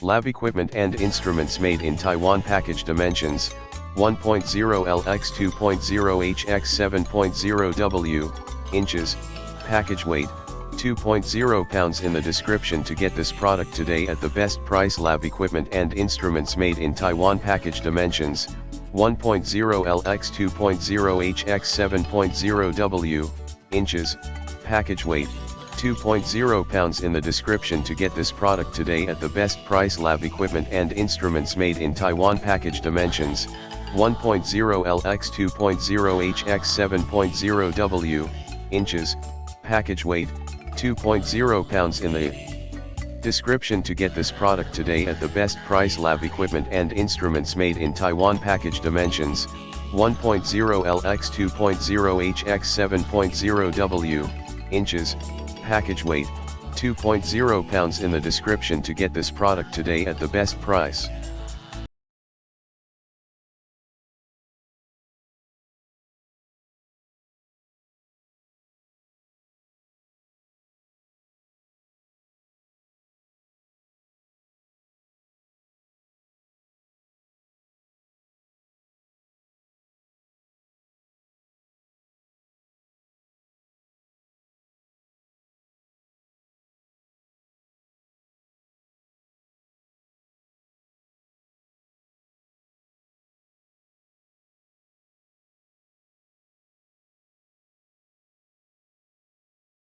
Lab equipment and instruments made in Taiwan. Package dimensions, 1.0 L x 2.0 H x 7.0 W, inches. Package weight, 2.0 pounds. In the description to get this product today at the best price. Lab equipment and instruments made in Taiwan. Package dimensions, 1.0 L x 2.0 H x 7.0 W, inches. Package weight, 2.0 pounds. In the description to get this product today at the best price. Lab equipment and instruments made in Taiwan. Package dimensions, 1.0 L x 2.0 H x 7.0 W, inches. Package weight, 2.0 pounds. In the description to get this product today at the best price. Lab equipment and instruments made in Taiwan. Package dimensions, 1.0 L x 2.0 H x 7.0 W, inches. Package weight, 2.0 pounds. In the description to get this product today at the best price.